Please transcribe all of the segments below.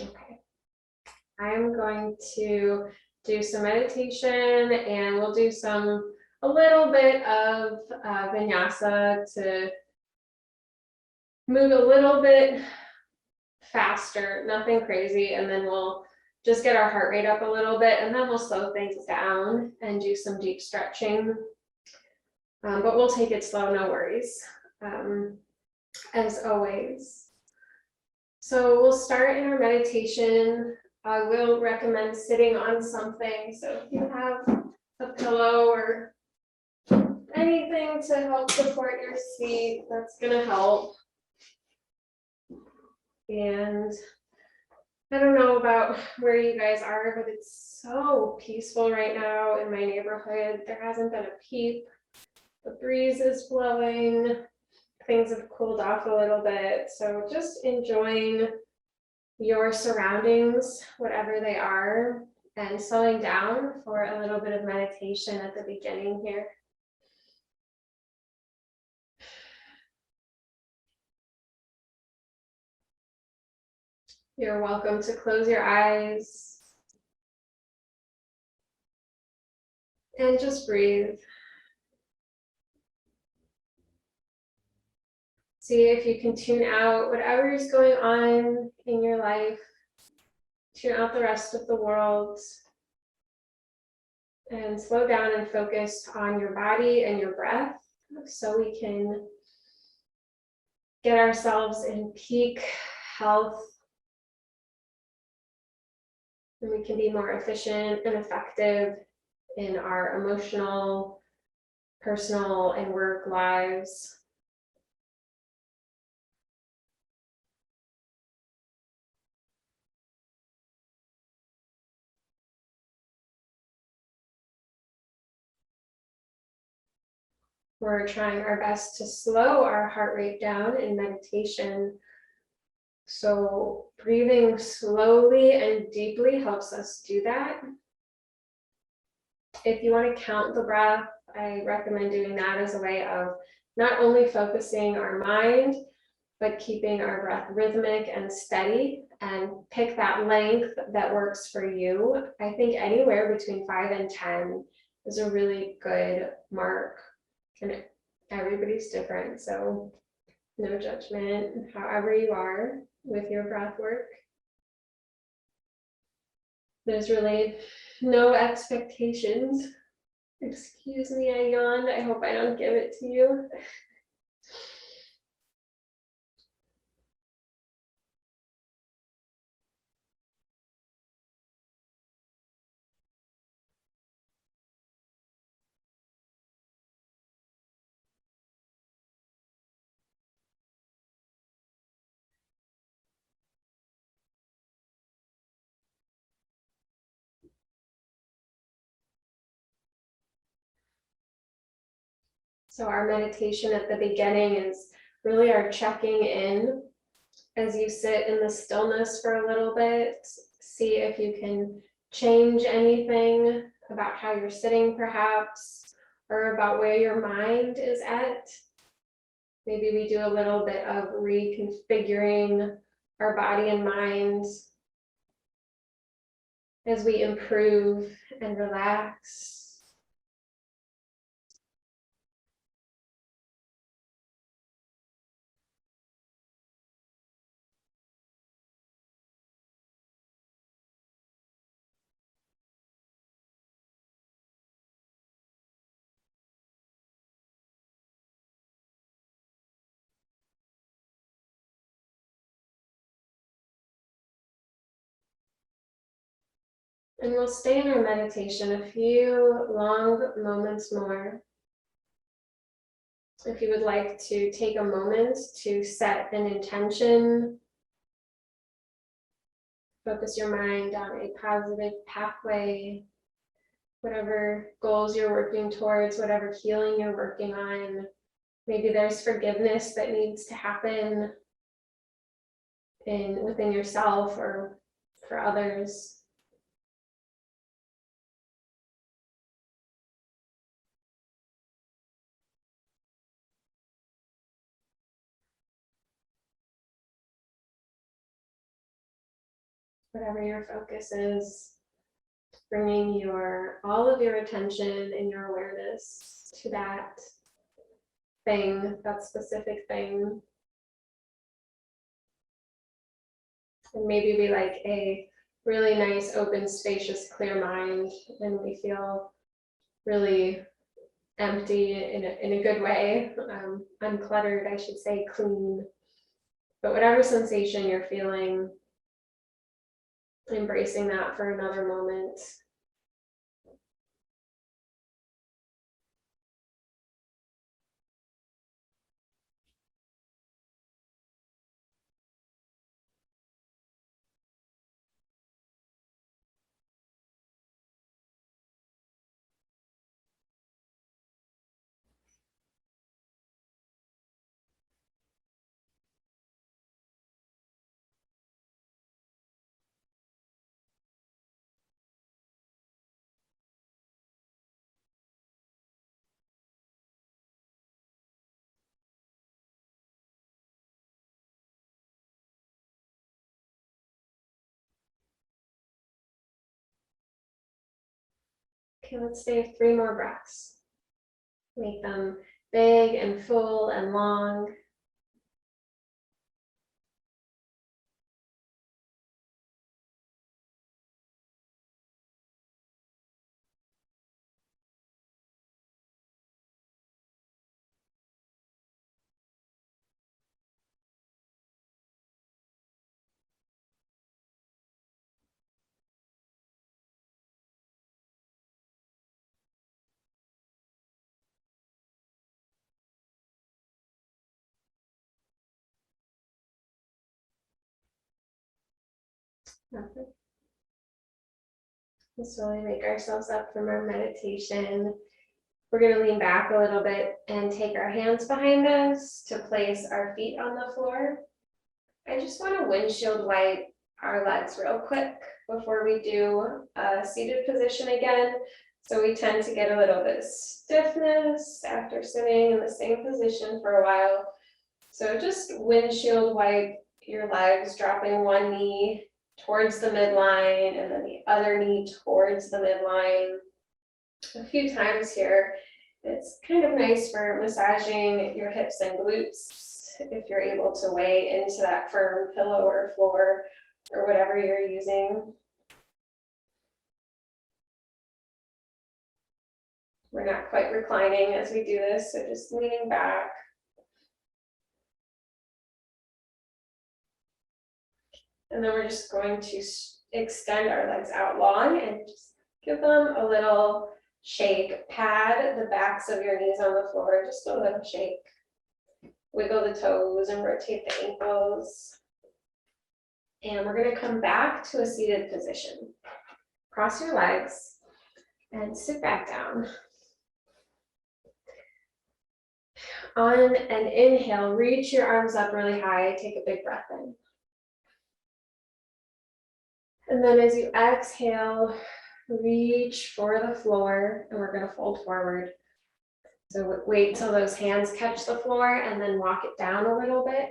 Okay. I'm going to do some meditation, and we'll do a little bit of vinyasa to move a little bit faster, nothing crazy, and then we'll just get our heart rate up a little bit, and then we'll slow things down and do some deep stretching. But we'll take it slow, no worries, as always. So we'll start in our meditation. I will recommend sitting on something. So if you have a pillow or anything to help support your seat, that's gonna help. And I don't know about where you guys are, but it's so peaceful right now in my neighborhood. There hasn't been a peep. The breeze is blowing. Things have cooled off a little bit. So just enjoying your surroundings, whatever they are, and slowing down for a little bit of meditation at the beginning here. You're welcome to close your eyes and just breathe. See if you can tune out whatever is going on in your life. Tune out the rest of the world and slow down and focus on your body and your breath so we can get ourselves in peak health, and we can be more efficient and effective in our emotional, personal, and work lives. We're trying our best to slow our heart rate down in meditation. So breathing slowly and deeply helps us do that. If you want to count the breath, I recommend doing that as a way of not only focusing our mind, but keeping our breath rhythmic and steady, and pick that length that works for you. I think anywhere between 5 and 10 is a really good mark, and everybody's different, so no judgment, however you are with your breath work. There's really no expectations. Excuse me, I yawned. I hope I don't give it to you. So our meditation at the beginning is really our checking in as you sit in the stillness for a little bit. See if you can change anything about how you're sitting, perhaps, or about where your mind is at. Maybe we do a little bit of reconfiguring our body and mind as we improve and relax. And we'll stay in our meditation a few long moments more. If you would like to take a moment to set an intention, focus your mind on a positive pathway, whatever goals you're working towards, whatever healing you're working on. Maybe there's forgiveness that needs to happen within yourself or for others. whatever your focus is, bringing all of your attention and your awareness to that thing, that specific thing. And maybe we like a really nice, open, spacious, clear mind, and we feel really empty in a good way, uncluttered, I should say, clean. But whatever sensation you're feeling, embracing that for another moment. Okay, let's take 3 more breaths. Make them big and full and long. Perfect. And slowly make ourselves up from our meditation. We're going to lean back a little bit and take our hands behind us to place our feet on the floor. I just want to windshield wipe our legs real quick before we do a seated position again. So we tend to get a little bit of stiffness after sitting in the same position for a while. So just windshield wipe your legs, dropping one knee towards the midline and then the other knee towards the midline a few times here. It's kind of nice for massaging your hips and glutes if you're able to weigh into that firm pillow or floor or whatever you're using. We're not quite reclining as we do this, so just leaning back. And then we're just going to extend our legs out long and just give them a little shake. Pad the backs of your knees on the floor, just a little shake. Wiggle the toes and rotate the ankles. And we're going to come back to a seated position. Cross your legs and sit back down. On an inhale, reach your arms up really high. Take a big breath in. And then as you exhale, reach for the floor, and we're going to fold forward. So wait till those hands catch the floor and then walk it down a little bit.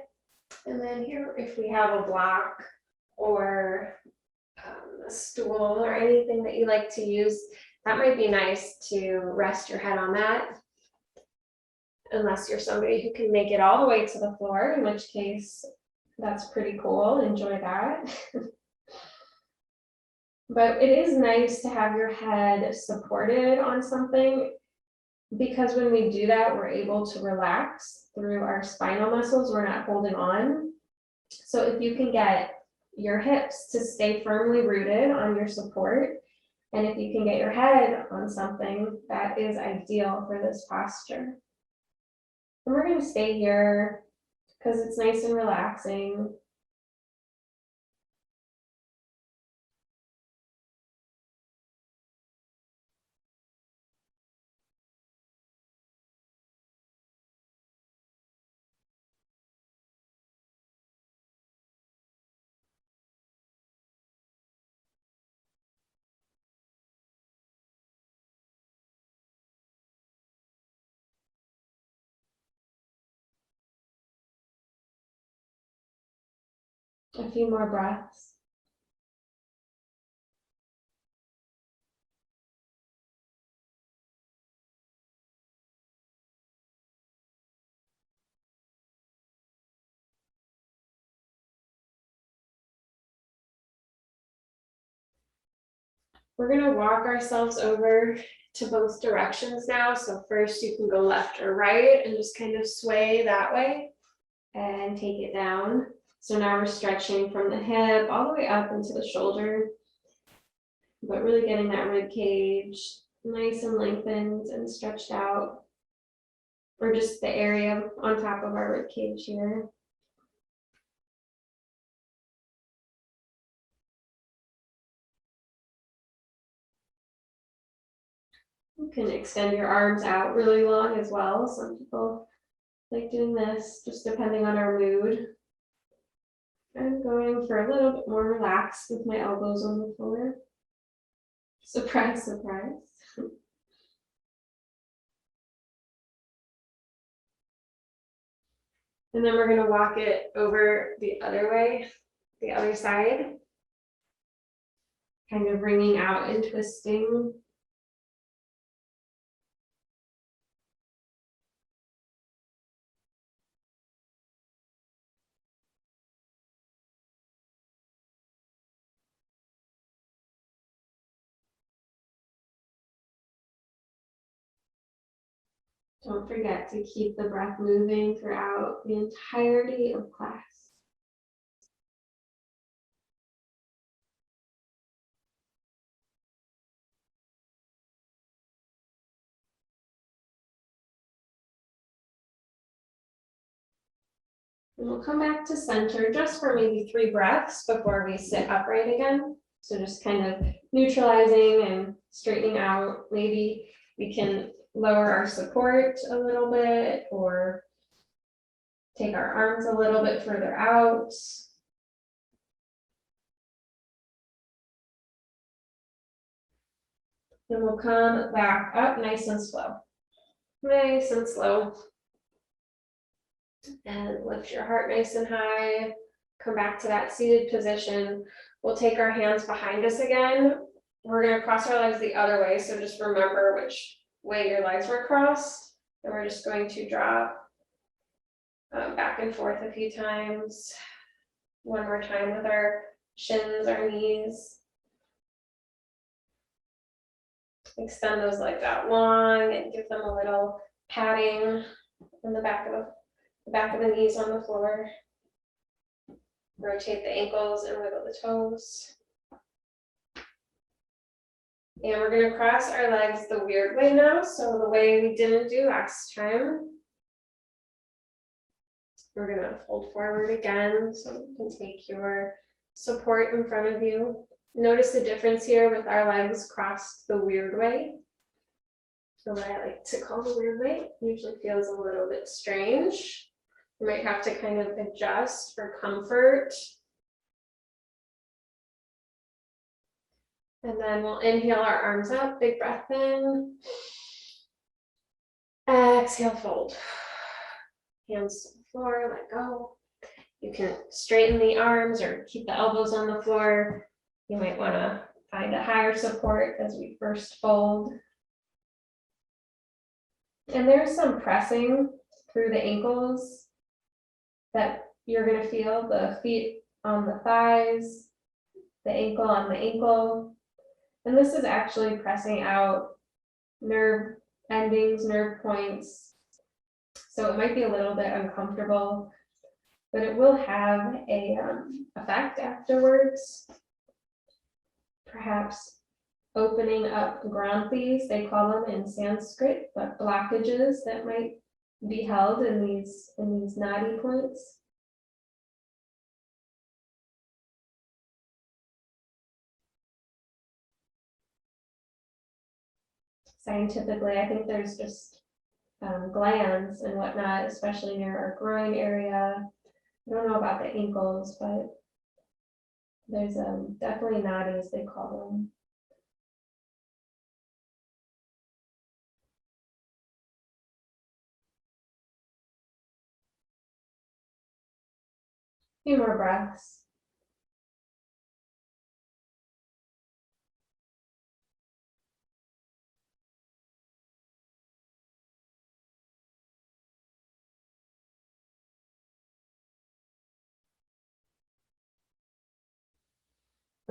And then here, if we have a block or a stool or anything that you like to use, that might be nice to rest your head on that. Unless you're somebody who can make it all the way to the floor, in which case that's pretty cool. Enjoy that. But it is nice to have your head supported on something, because when we do that, we're able to relax through our spinal muscles. We're not holding on. So if you can get your hips to stay firmly rooted on your support, and if you can get your head on something, that is ideal for this posture. And we're going to stay here because it's nice and relaxing. A few more breaths. We're gonna walk ourselves over to both directions now. So first you can go left or right and just kind of sway that way and take it down. So now we're stretching from the hip all the way up into the shoulder, but really getting that rib cage nice and lengthened and stretched out, or just the area on top of our rib cage here. You can extend your arms out really long as well. Some people like doing this, just depending on our mood. I'm going for a little bit more relaxed with my elbows on the floor. Surprise, surprise. And then we're gonna walk it over the other way, the other side. Kind of wringing out and twisting. Don't forget to keep the breath moving throughout the entirety of class. And we'll come back to center just for maybe 3 breaths before we sit upright again. So just kind of neutralizing and straightening out. Maybe we can lower our support a little bit or take our arms a little bit further out. Then we'll come back up nice and slow. Nice and slow. And lift your heart nice and high. Come back to that seated position. We'll take our hands behind us again. We're going to cross our legs the other way. So just remember which way your legs were crossed. And we're just going to drop back and forth a few times. One more time with our shins, our knees. Extend those legs out long and give them a little patting on the back of the knees on the floor. Rotate the ankles and wiggle the toes. And we're going to cross our legs the weird way now. So the way we didn't do last time. We're going to fold forward again. So you can take your support in front of you. Notice the difference here with our legs crossed the weird way. So what I like to call the weird way usually feels a little bit strange. You might have to kind of adjust for comfort. And then we'll inhale our arms up, big breath in. Exhale, fold. Hands to the floor, let go. You can straighten the arms or keep the elbows on the floor. You might want to find a higher support as we first fold. And there's some pressing through the ankles that you're going to feel, the feet on the thighs, the ankle on the ankle. And this is actually pressing out nerve endings, nerve points. So it might be a little bit uncomfortable, but it will have a effect afterwards. Perhaps opening up granthis, they call them in Sanskrit, but blockages that might be held in these nadi points. Scientifically, I think there's just glands and whatnot, especially near our groin area. I don't know about the ankles, but there's definitely nadis, they call them. A few more breaths.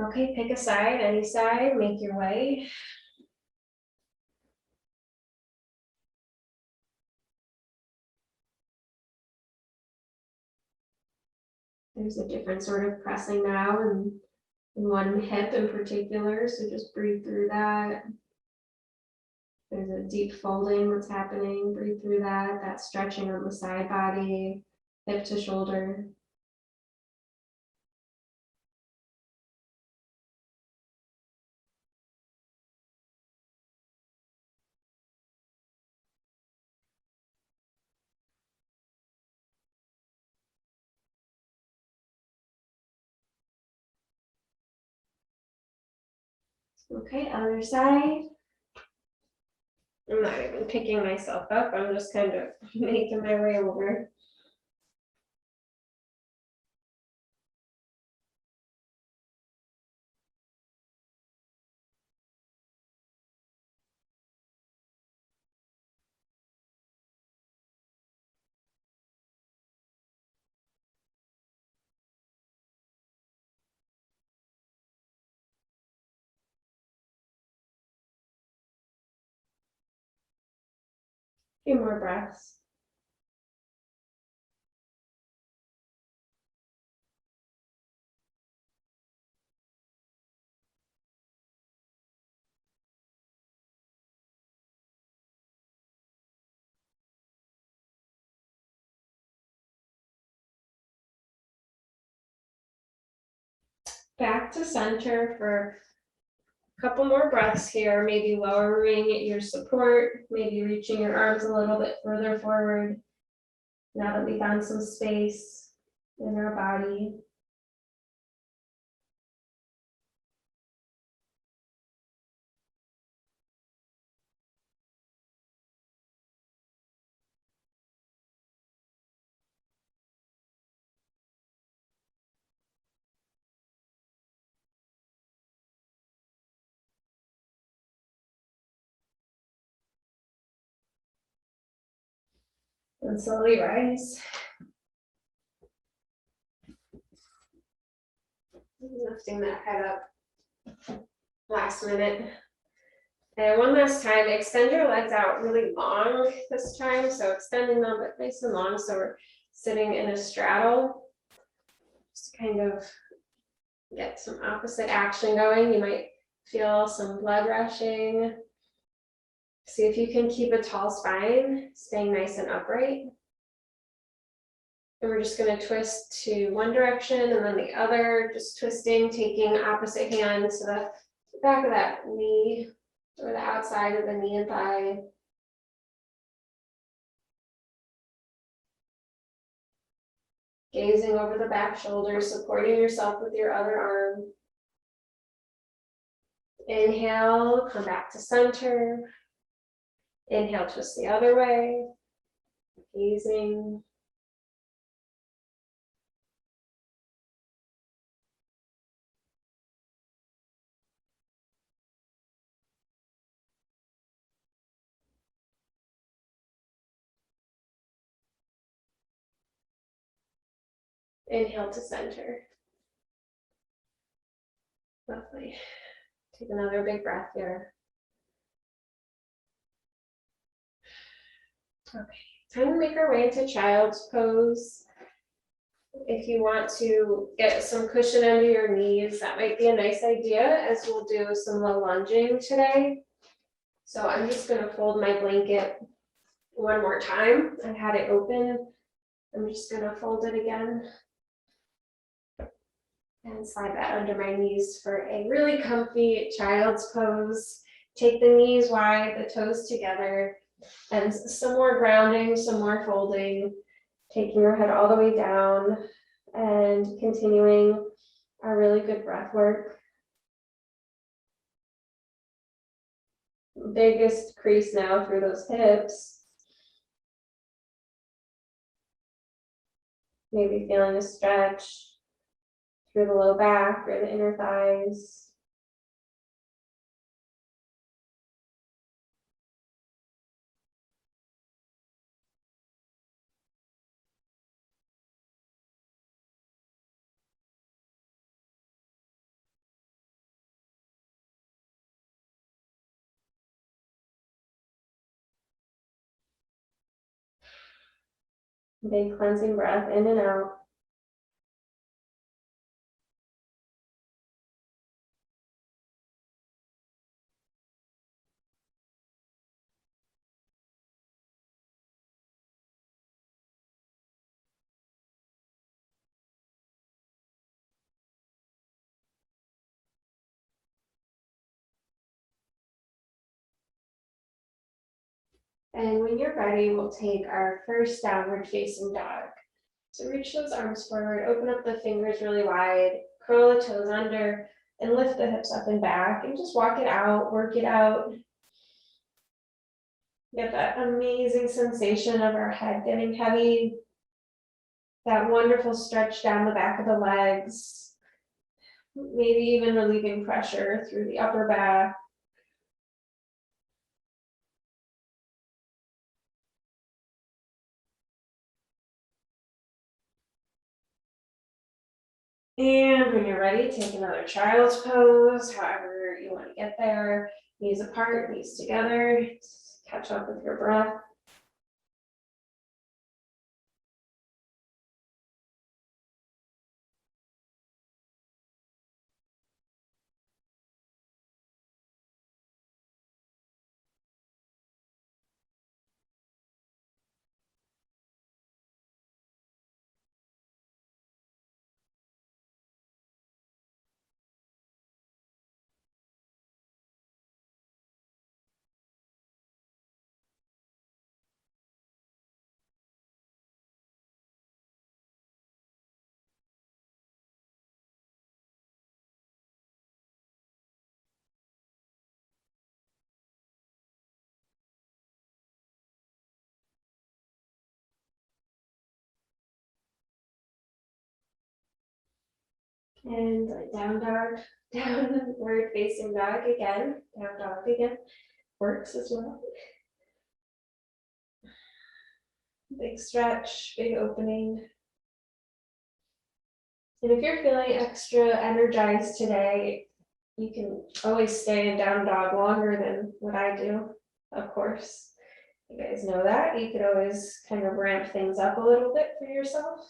Okay, pick a side, any side, make your way. There's a different sort of pressing now in one hip in particular, so just breathe through that. There's a deep folding that's happening, breathe through that stretching on the side body, hip to shoulder. Okay, other side. I'm not even picking myself up, I'm just kind of making my way over. A few more breaths. Back to center for a couple more breaths here, maybe lowering your support, maybe reaching your arms a little bit further forward. Now that we found some space in our body. And slowly rise. Lifting that head up. Last minute. And one last time, extend your legs out really long this time. So extending them, but nice and long. So we're sitting in a straddle. Just kind of get some opposite action going. You might feel some blood rushing. See if you can keep a tall spine, staying nice and upright. And we're just going to twist to one direction and then the other, just twisting, taking opposite hand to the back of that knee or the outside of the knee and thigh. Gazing over the back shoulder, supporting yourself with your other arm. Inhale, come back to center. Inhale, twist the other way. Gazing. Inhale to center. Lovely. Take another big breath here. Okay, time to make our way into child's pose. If you want to get some cushion under your knees, that might be a nice idea, as we'll do some low lunging today. So I'm just going to fold my blanket one more time. I had it open. I'm just going to fold it again and slide that under my knees for a really comfy child's pose. Take the knees wide, the toes together, and some more grounding, some more folding, taking your head all the way down and continuing our really good breath work. Biggest crease now through those hips. Maybe feeling a stretch through the low back or the inner thighs. Big cleansing breath in and out. And when you're ready, we'll take our first downward facing dog. So reach those arms forward, open up the fingers really wide, curl the toes under, and lift the hips up and back, and just walk it out, work it out. Get that amazing sensation of our head getting heavy, that wonderful stretch down the back of the legs, maybe even relieving pressure through the upper back. And when you're ready, take another child's pose, however you want to get there. Knees apart, knees together. Just catch up with your breath. And down dog, downward facing dog again, down dog again, works as well. Big stretch, big opening. And if you're feeling extra energized today, you can always stay in down dog longer than what I do, of course. You guys know that. You could always kind of ramp things up a little bit for yourself.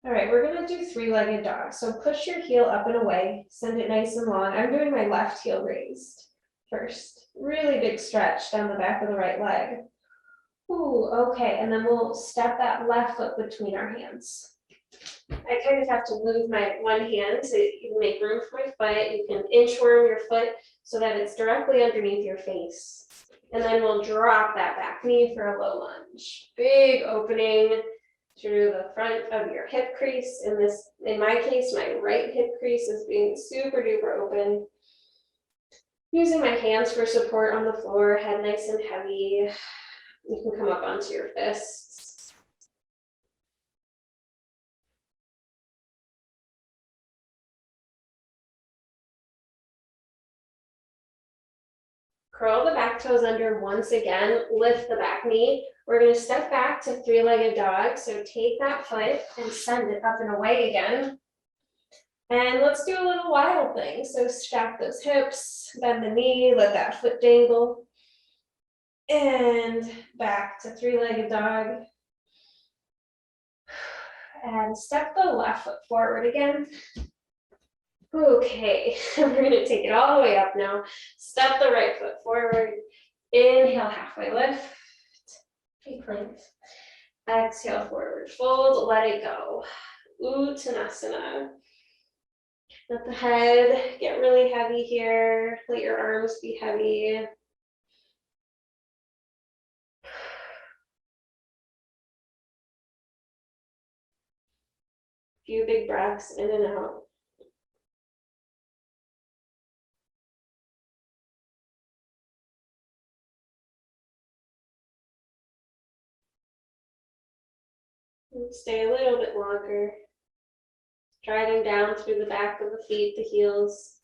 All right, we're gonna do three-legged dog. So push your heel up and away, send it nice and long. I'm doing my left heel raised first. Really big stretch down the back of the right leg. Ooh, okay, and then we'll step that left foot between our hands. I kind of have to move my one hand so you can make room for my foot. You can inchworm your foot so that it's directly underneath your face. And then we'll drop that back knee for a low lunge. Big opening through the front of your hip crease. In my case, my right hip crease is being super duper open. Using my hands for support on the floor, head nice and heavy. You can come up onto your fists. Curl the back toes under once again, lift the back knee. We're going to step back to three-legged dog. So take that foot and send it up and away again. And let's do a little wild thing. So stack those hips, bend the knee, let that foot dangle. And back to three-legged dog. And step the left foot forward again. Okay, we're gonna take it all the way up now. Step the right foot forward. Inhale, halfway lift. Big plank. Exhale, forward fold, let it go. Uttanasana. Let the head get really heavy here. Let your arms be heavy. Few big breaths in and out. And stay a little bit longer. Driving down through the back of the feet, the heels.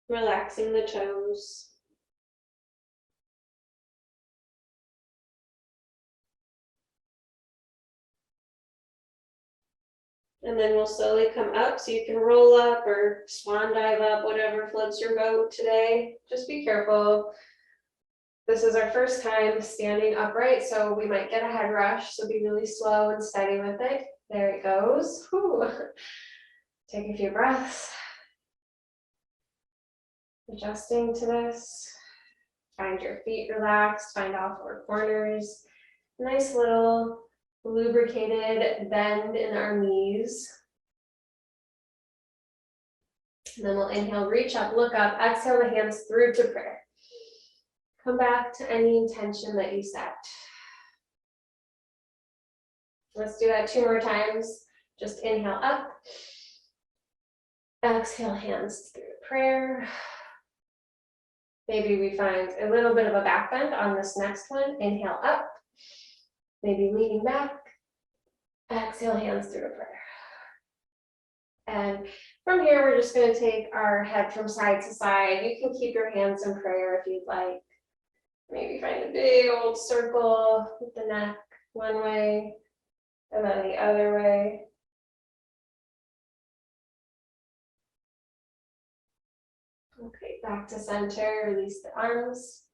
Relaxing the toes. And then we'll slowly come up, so you can roll up or swan dive up, whatever floats your boat today. Just be careful. This is our first time standing upright, so we might get a head rush, so be really slow and steady with it. There it goes. Whew. Take a few breaths. Adjusting to this. Find your feet relaxed, find all four corners. Nice little lubricated bend in our knees. And then we'll inhale, reach up, look up, exhale the hands through to prayer. Come back to any intention that you set. Let's do that 2 more times. Just inhale up. Exhale, hands through prayer. Maybe we find a little bit of a back bend on this next one. Inhale up. Maybe leaning back. Exhale, hands through to prayer. And from here, we're just going to take our head from side to side. You can keep your hands in prayer if you'd like. Maybe find a big old circle with the neck one way and then the other way. Okay, back to center, release the arms.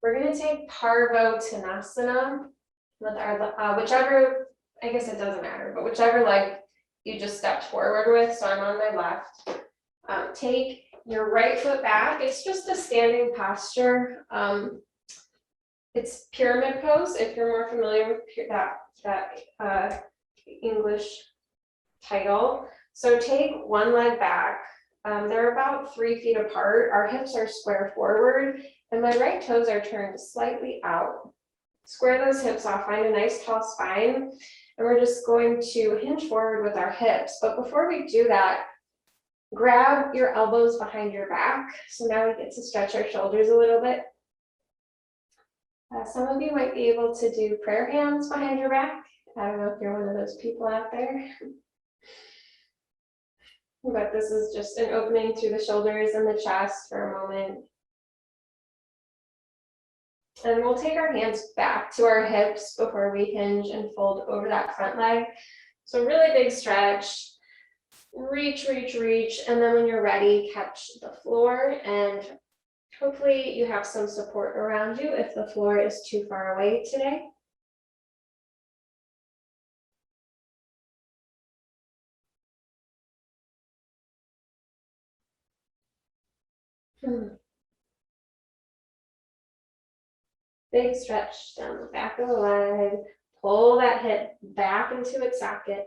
We're going to take Parvottanasana with our, whichever, I guess it doesn't matter, but whichever leg you just stepped forward with. So I'm on my left. Take your right foot back. It's just a standing posture. It's pyramid pose, if you're more familiar with that English title. So take one leg back. They're about 3 feet apart. Our hips are square forward, and my right toes are turned slightly out. Square those hips off, find a nice tall spine, and we're just going to hinge forward with our hips. But before we do that, grab your elbows behind your back. So now we get to stretch our shoulders a little bit. Some of you might be able to do prayer hands behind your back. I don't know if you're one of those people out there. But this is just an opening through the shoulders and the chest for a moment. And we'll take our hands back to our hips before we hinge and fold over that front leg. So really big stretch. Reach, reach, reach. And then when you're ready, catch the floor, and hopefully you have some support around you if the floor is too far away today. Big stretch down the back of the leg. Pull that hip back into its socket.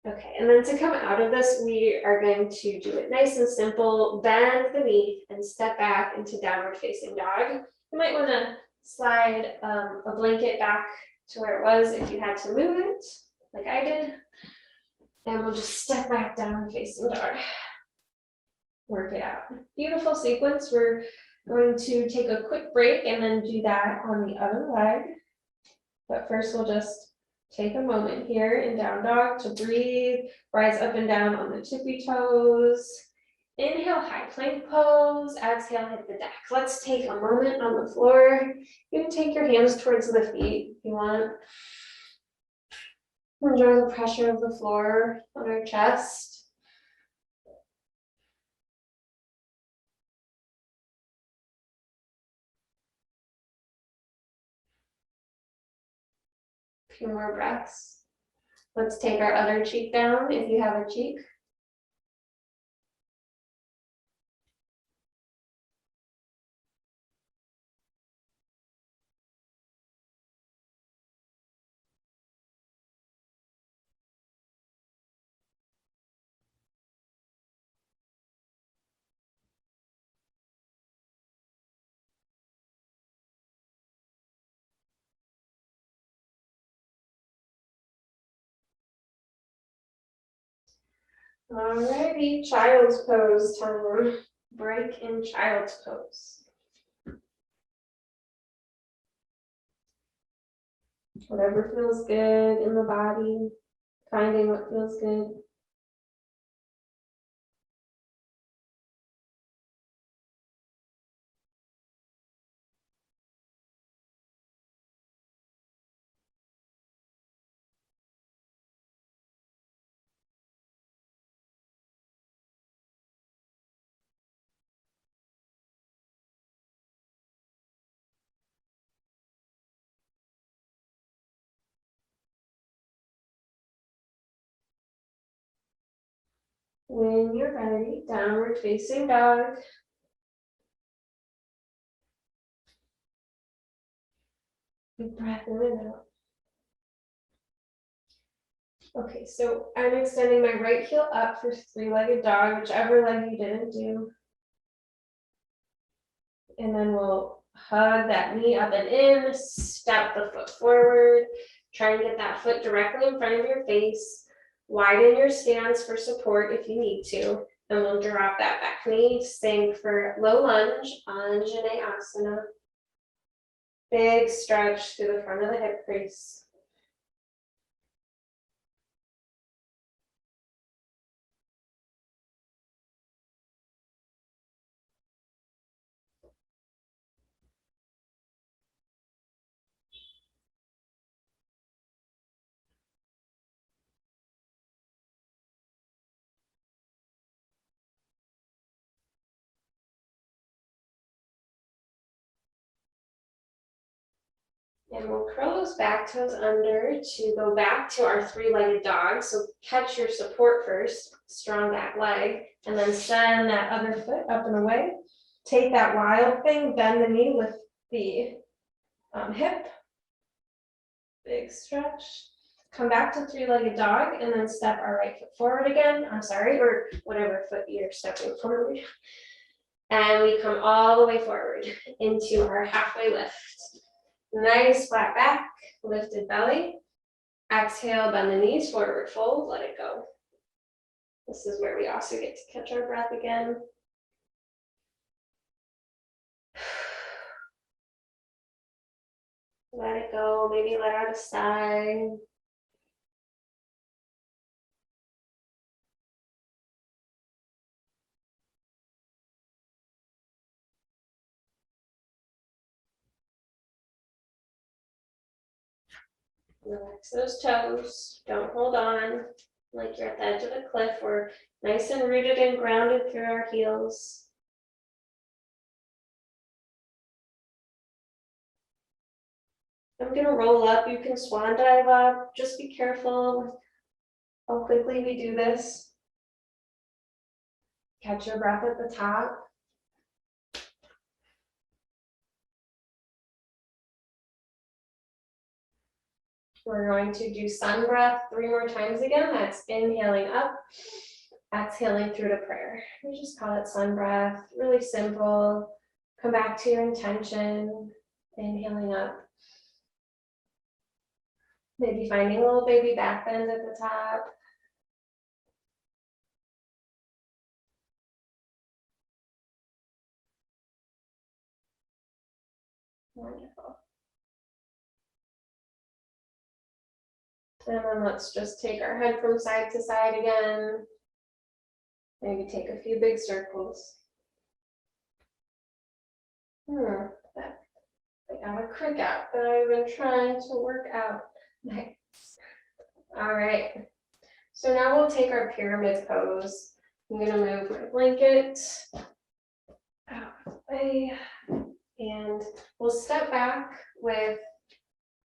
Okay, and then to come out of this, we are going to do it nice and simple. Bend the knee and step back into downward facing dog. You might want to slide a blanket back to where it was if you had to move it, like I did. And we'll just step back downward facing dog. Work it out. Beautiful sequence. We're going to take a quick break and then do that on the other leg. But first we'll just take a moment here in down dog to breathe, rise up and down on the tippy toes. Inhale, high plank pose. Exhale, hit the deck. Let's take a moment on the floor. You can take your hands towards the feet if you want. Enjoy the pressure of the floor on our chest. A few more breaths. Let's take our other cheek down if you have a cheek. Alrighty, child's pose time. Break in child's pose. Whatever feels good in the body, finding what feels good. When you're ready, downward facing dog. Big breath in and out. Okay, so I'm extending my right heel up for three-legged dog, whichever leg you didn't do. And then we'll hug that knee up and in, step the foot forward, try and get that foot directly in front of your face. Widen your stance for support if you need to. And we'll drop that back knee, sink for low lunge, Anjaneyasana. Big stretch through the front of the hip crease. And we'll curl those back toes under to go back to our three-legged dog. So catch your support first, strong back leg, and then send that other foot up and away. Take that wild thing, bend the knee with the hip. Big stretch. Come back to three-legged dog and then step our right foot forward again. I'm sorry, or whatever foot you're stepping forward. And we come all the way forward into our halfway lift. Nice flat back, lifted belly. Exhale, bend the knees, forward fold, let it go. This is where we also get to catch our breath again. Let it go, maybe let out a sigh. Relax those toes, don't hold on like you're at the edge of a cliff. We're nice and rooted and grounded through our heels. I'm gonna roll up, you can swan dive up, just be careful how quickly we do this. Catch your breath at the top. We're going to do sun breath 3 more times again. That's inhaling up, exhaling through to prayer. We just call it sun breath, really simple. Come back to your intention, inhaling up. Maybe finding a little baby back bend at the top. Wonderful. And then let's just take our head from side to side again. Maybe take a few big circles. I got a crick out that I've been trying to work out. Nice. All right. So now we'll take our pyramid pose. I'm gonna move my blanket out of the way, and we'll step back with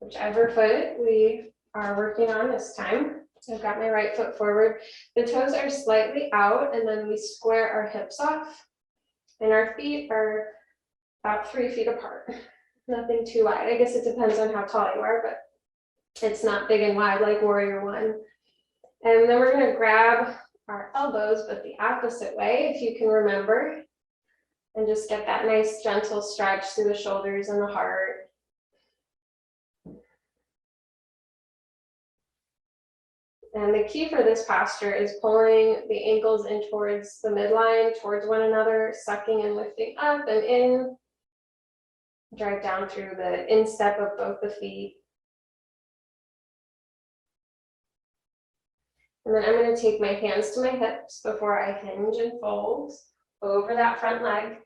whichever foot we are working on this time. So I've got my right foot forward. The toes are slightly out, and then we square our hips off, and our feet are about 3 feet apart. Nothing too wide. I guess it depends on how tall you are, but it's not big and wide like Warrior One. And then we're gonna grab our elbows, but the opposite way, if you can remember, and just get that nice gentle stretch through the shoulders and the heart. And the key for this posture is pulling the ankles in towards the midline, towards one another, sucking and lifting up and in. Drive down through the instep of both the feet. And then I'm going to take my hands to my hips before I hinge and fold over that front leg.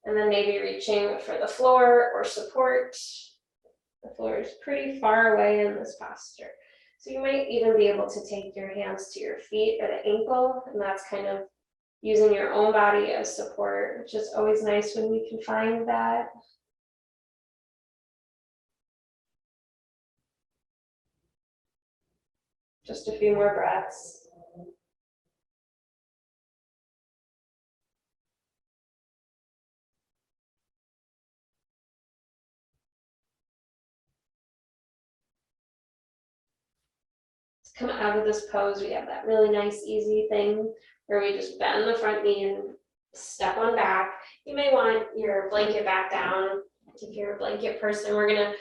And then maybe reaching for the floor or support. The floor is pretty far away in this posture. So you might even be able to take your hands to your feet or the ankle, and that's kind of using your own body as support, which is always nice when we can find that. Just a few more breaths. come out of this pose, we have that really nice, easy thing where we just bend the front knee and step on back. You may want your blanket back down. If you're a blanket person, we're gonna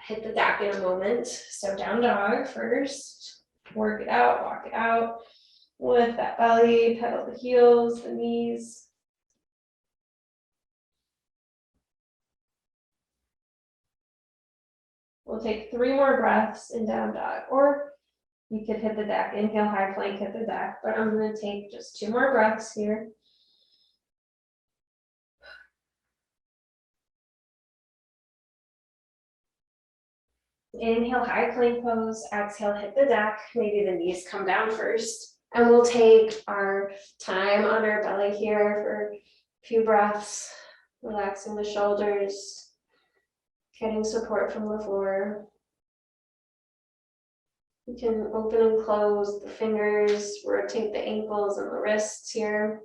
hit the deck in a moment. So down dog first, work it out, walk it out. Lift that belly, pedal the heels, the knees. We'll take 3 more breaths in down dog, or you could hit the deck, inhale, high plank, hit the deck, but I'm gonna take just 2 more breaths here. Inhale, high plank pose, exhale, hit the deck. Maybe the knees come down first. And we'll take our time on our belly here for a few breaths, relaxing the shoulders, getting support from the floor. You can open and close the fingers, rotate the ankles and the wrists here.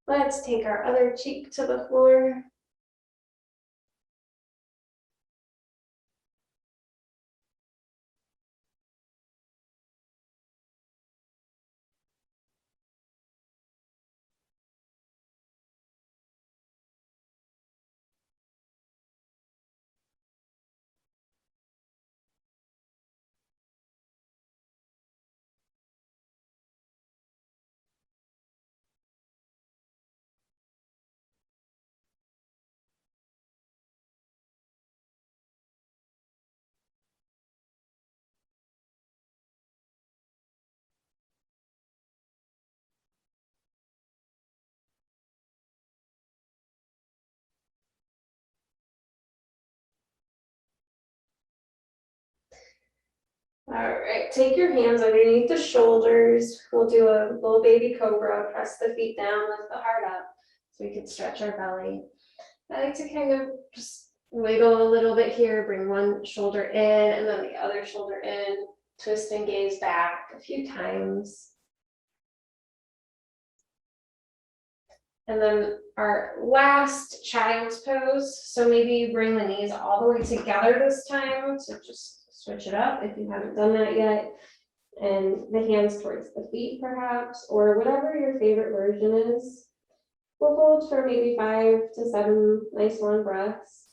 Let's take our other cheek to the floor. All right, take your hands underneath the shoulders. We'll do a little baby cobra, press the feet down, lift the heart up so we can stretch our belly. I like to kind of just wiggle a little bit here, bring one shoulder in and then the other shoulder in, twist and gaze back a few times. And then our last child's pose. So maybe you bring the knees all the way together this time. So just switch it up if you haven't done that yet. And the hands towards the feet perhaps, or whatever your favorite version is. We'll hold for maybe 5 to 7 nice long breaths.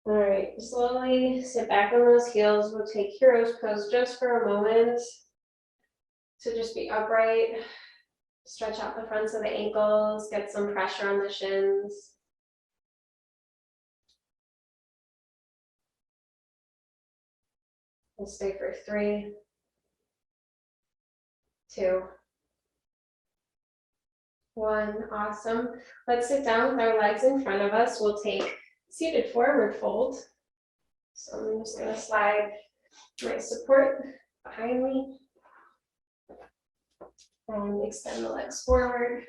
All right, slowly sit back on those heels. We'll take hero's pose just for a moment to just be upright. Stretch out the fronts of the ankles, get some pressure on the shins. We'll stay for 3, 2, 1. Awesome. Let's sit down with our legs in front of us. We'll take seated forward fold. So I'm just going to slide my support behind me and extend the legs forward.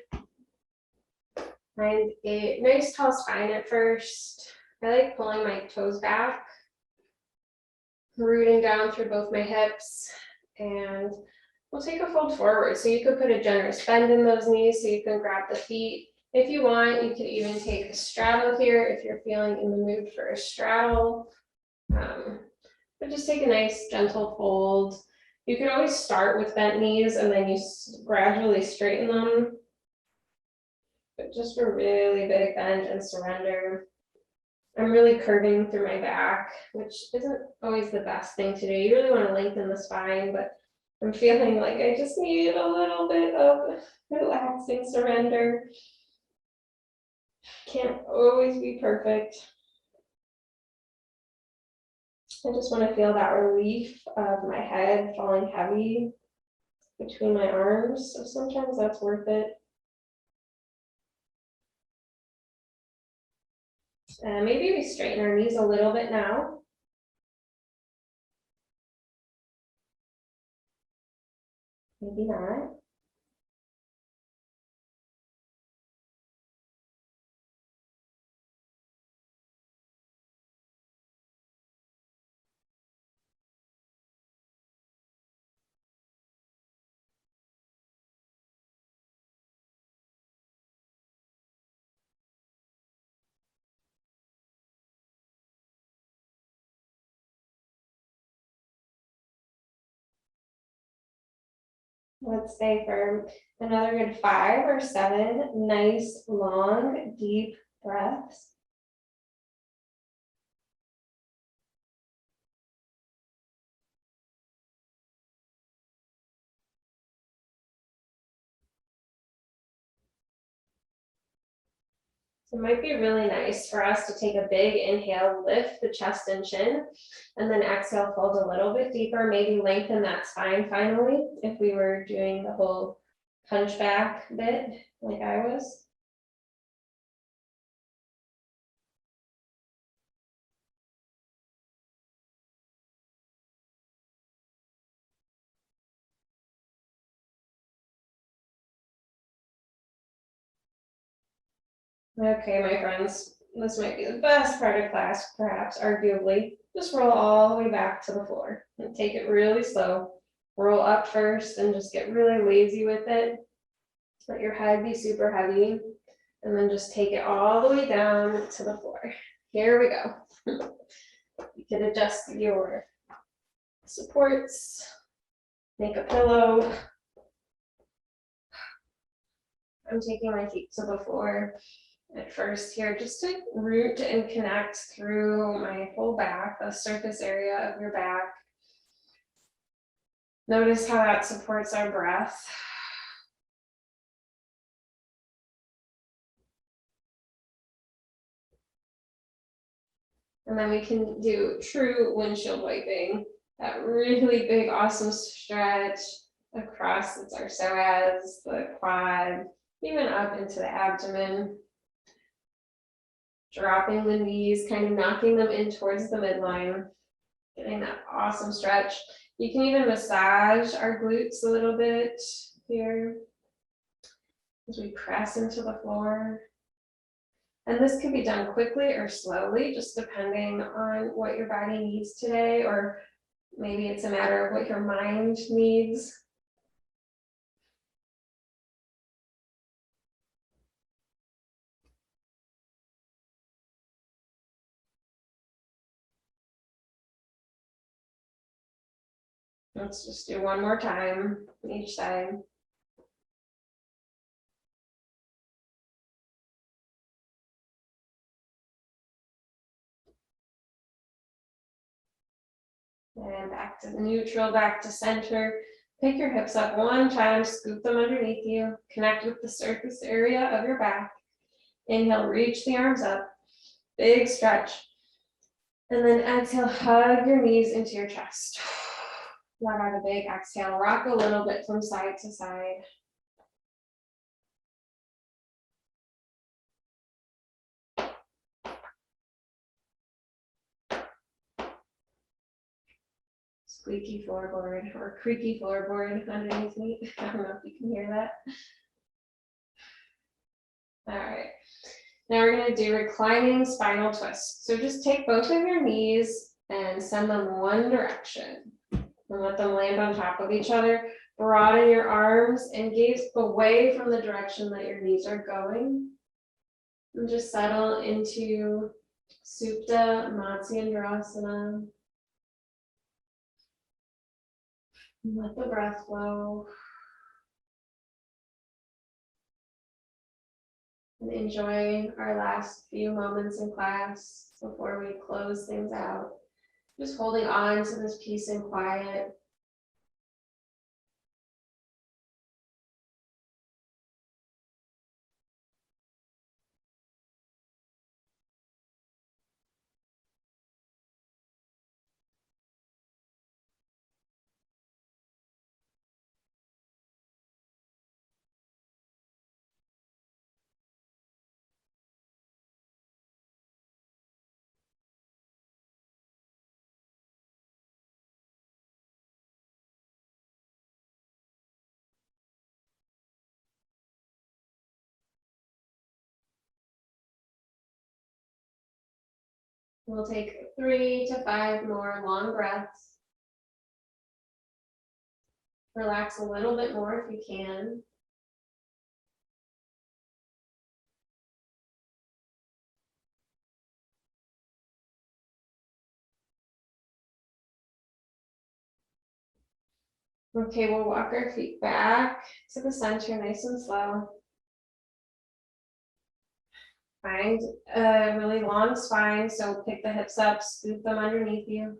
Find a nice tall spine at first. I like pulling my toes back, rooting down through both my hips, and we'll take a fold forward. So you could put a generous bend in those knees so you can grab the feet. If you want, you could even take a straddle here if you're feeling in the mood for a straddle. But just take a nice gentle fold. You could always start with bent knees and then you gradually straighten them. but just a really big bend and surrender. I'm really curving through my back, which isn't always the best thing to do. You really want to lengthen the spine, but I'm feeling like I just need a little bit of relaxing surrender. Can't always be perfect. I just want to feel that relief of my head falling heavy between my arms. So sometimes that's worth it. Maybe we straighten our knees a little bit now. Maybe not. Let's stay for another good 5 or 7 nice, long, deep breaths. It might be really nice for us to take a big inhale, lift the chest and chin, and then exhale, fold a little bit deeper, maybe lengthen that spine finally, if we were doing the whole hunchback bit like I was. Okay, my friends, this might be the best part of class, perhaps, arguably. Just roll all the way back to the floor and take it really slow. Roll up first and just get really lazy with it. Let your head be super heavy, and then just take it all the way down to the floor. Here we go. You can adjust your supports, make a pillow. I'm taking my feet to the floor at first here, just to root and connect through my whole back, the surface area of your back. Notice how that supports our breath. And then we can do true windshield wiping, that really big, awesome stretch across our psoas, the quad, even up into the abdomen. Dropping the knees, kind of knocking them in towards the midline, getting that awesome stretch. You can even massage our glutes a little bit here as we press into the floor. And this can be done quickly or slowly, just depending on what your body needs today, or maybe it's a matter of what your mind needs. Let's just do one more time each side. And back to the neutral, back to center. Pick your hips up one time, scoop them underneath you, connect with the surface area of your back. Inhale, reach the arms up, big stretch. And then exhale, hug your knees into your chest. Let out a big exhale, rock a little bit from side to side. Squeaky floorboard or creaky floorboard underneath me. I don't know if you can hear that. All right. Now we're going to do reclining spinal twist. So just take both of your knees and send them one direction. And let them land on top of each other. Broaden your arms and gaze away from the direction that your knees are going. And just settle into Supta Matsyendrasana. Let the breath flow. And enjoy our last few moments in class before we close things out. Just holding on to this peace and quiet. We'll take 3 to 5 more long breaths. Relax a little bit more if you can. Okay, we'll walk our feet back to the center, nice and slow. Find a really long spine, so pick the hips up, scoop them underneath you.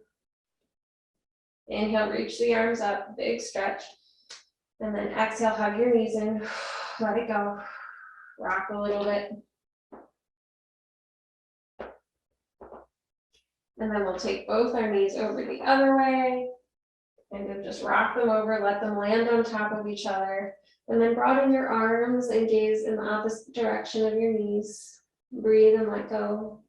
Inhale, reach the arms up, big stretch. And then exhale, hug your knees in, let it go. Rock a little bit. And then we'll take both our knees over the other way. And just rock them over, let them land on top of each other. And then broaden your arms and gaze in the opposite direction of your knees. Breathe and let go.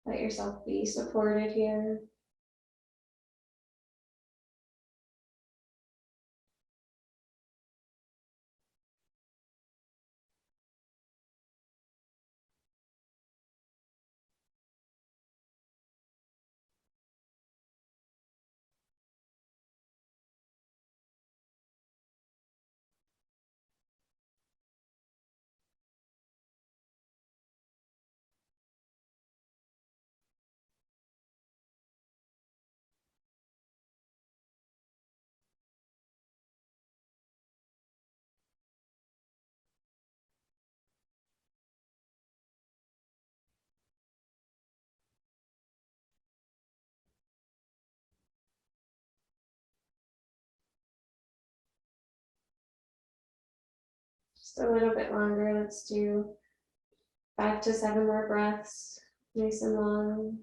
Let yourself be supported here. Just a little bit longer. Let's do 5 to 7 more breaths. Nice and long.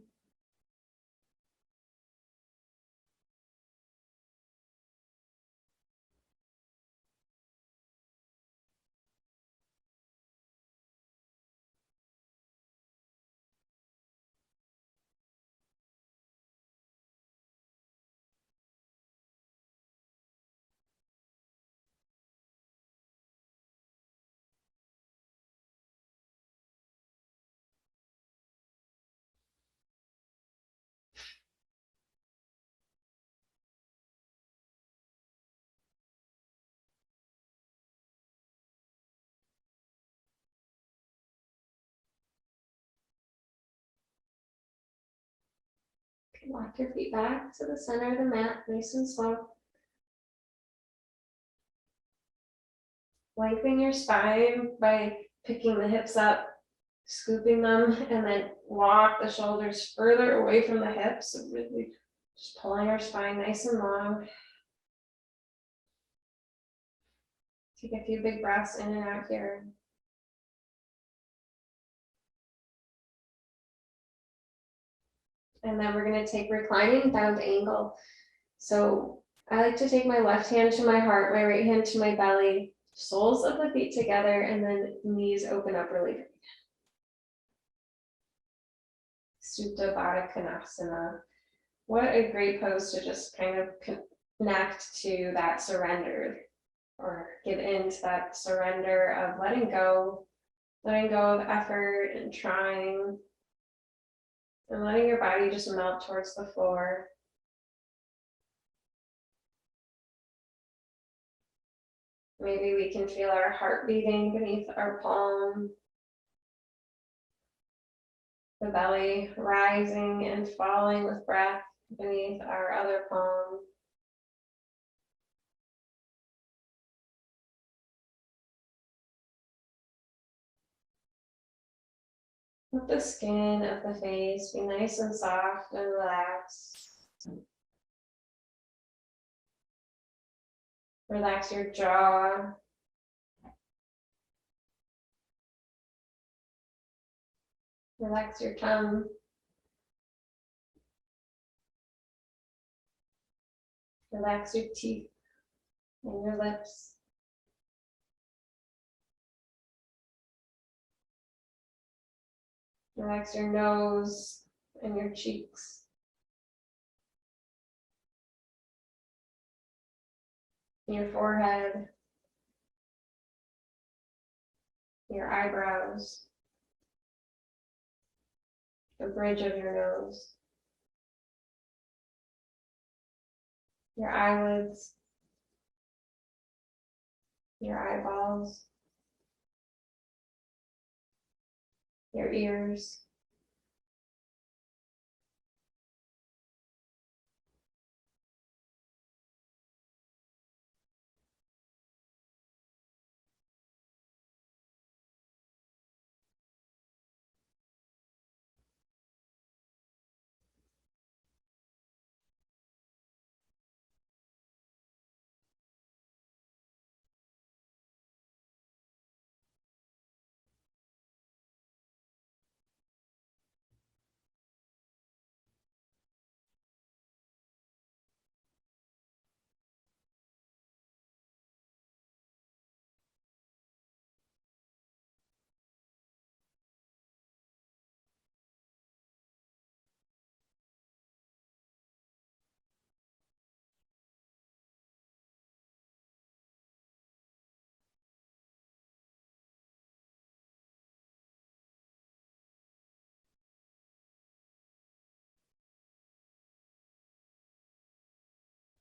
Walk your feet back to the center of the mat, nice and slow. Lengthen your spine by picking the hips up, scooping them, and then walk the shoulders further away from the hips. So really just pulling our spine nice and long. Take a few big breaths in and out here. And then we're going to take reclining down to angle. So I like to take my left hand to my heart, my right hand to my belly, soles of the feet together, and then knees open up really big. Supta Baddha Konasana. What a great pose to just kind of connect to that surrender, or give in to that surrender of letting go of effort and trying, and letting your body just melt towards the floor. Maybe we can feel our heart beating beneath our palm, the belly rising and falling with breath beneath our other palm. Let the skin of the face be nice and soft and relaxed. Relax your jaw. Relax your tongue. Relax your teeth and your lips. Relax your nose and your cheeks. Your forehead. Your eyebrows. The bridge of your nose. Your eyelids. Your eyeballs. Your ears.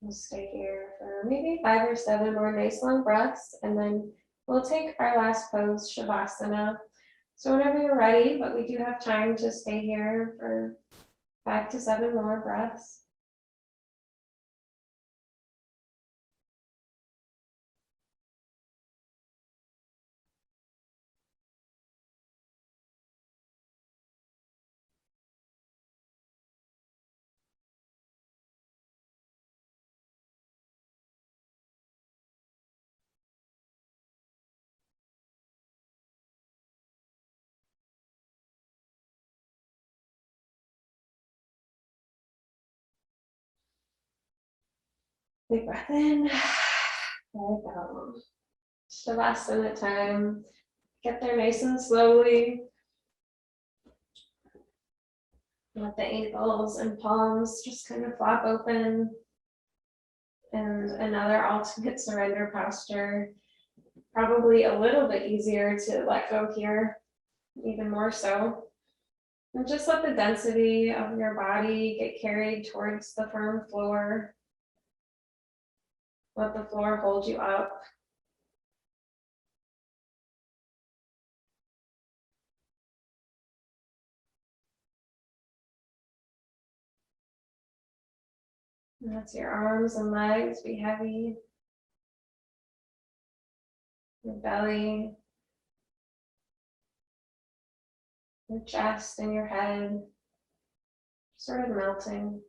We'll stay here for maybe 5 or 7 more nice long breaths, and then we'll take our last pose, Shavasana. So whenever you're ready, but we do have time to stay here for 5 to 7 more breaths. Big breath in, let go. Shavasana time. Get there nice and slowly. Let the ankles and palms just kind of flop open. And another alternate surrender posture. Probably a little bit easier to let go here, even more so. And just let the density of your body get carried towards the firm floor. Let the floor hold you up. And let your arms and legs be heavy. Your belly, your chest, and your head sort of melting.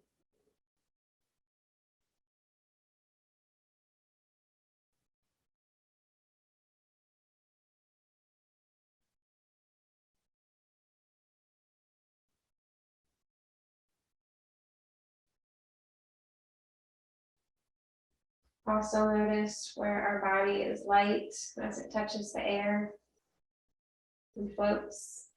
Also notice where our body is light as it touches the air and floats.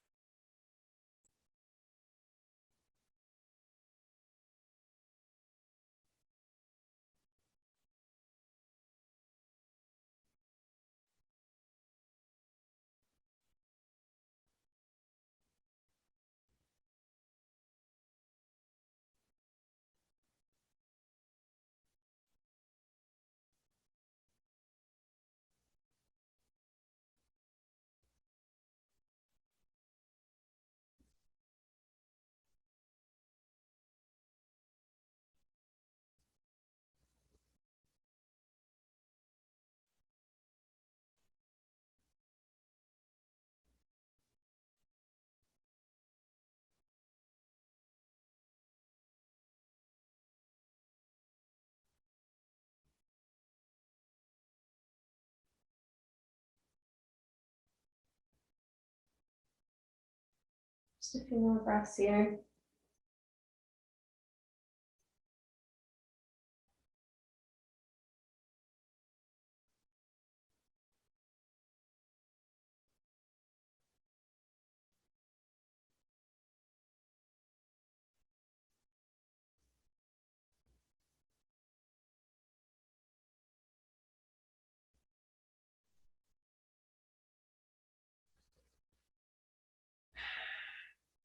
Just a few more breaths here.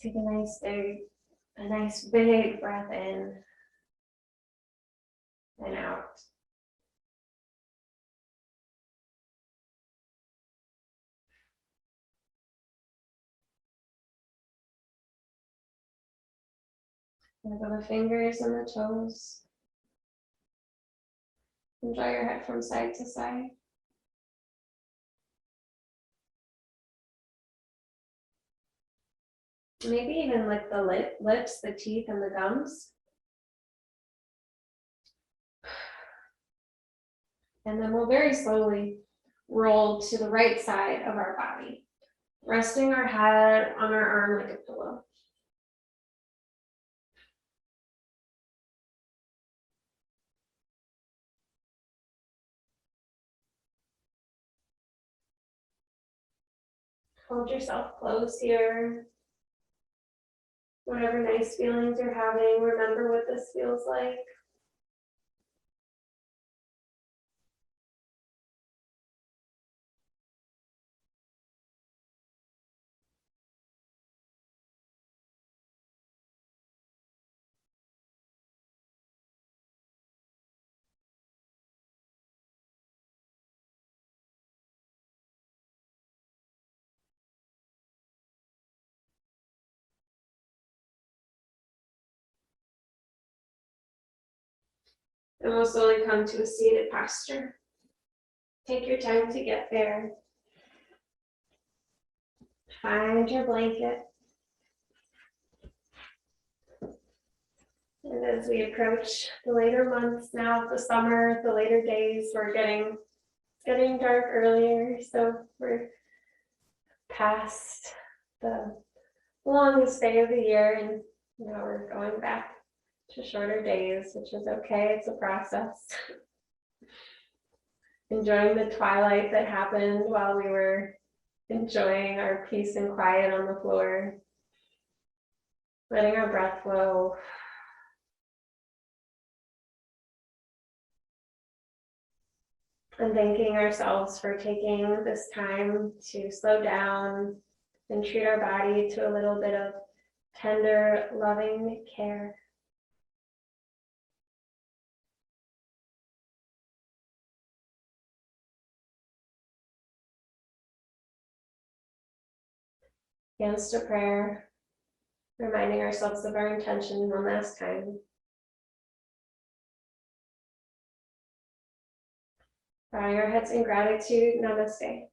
Take a nice big breath in and out. Wiggle the fingers and the toes. And draw your head from side to side. Maybe even lick the lips, the teeth, and the gums. And then we'll very slowly roll to the right side of our body, resting our head on our arm like a pillow. Hold yourself close here. Whatever nice feelings you're having, remember what this feels like. And we'll slowly come to a seated posture. Take your time to get there. Find your blanket. And as we approach the later months now of the summer, the later days, we're getting dark earlier. So we're past the longest day of the year, and now we're going back to shorter days, which is okay. It's a process. Enjoying the twilight that happened while we were enjoying our peace and quiet on the floor. Letting our breath flow. And thanking ourselves for taking this time to slow down and treat our body to a little bit of tender, loving care. Hands to prayer, reminding ourselves of our intention one last time. Bowing our heads in gratitude, namaste.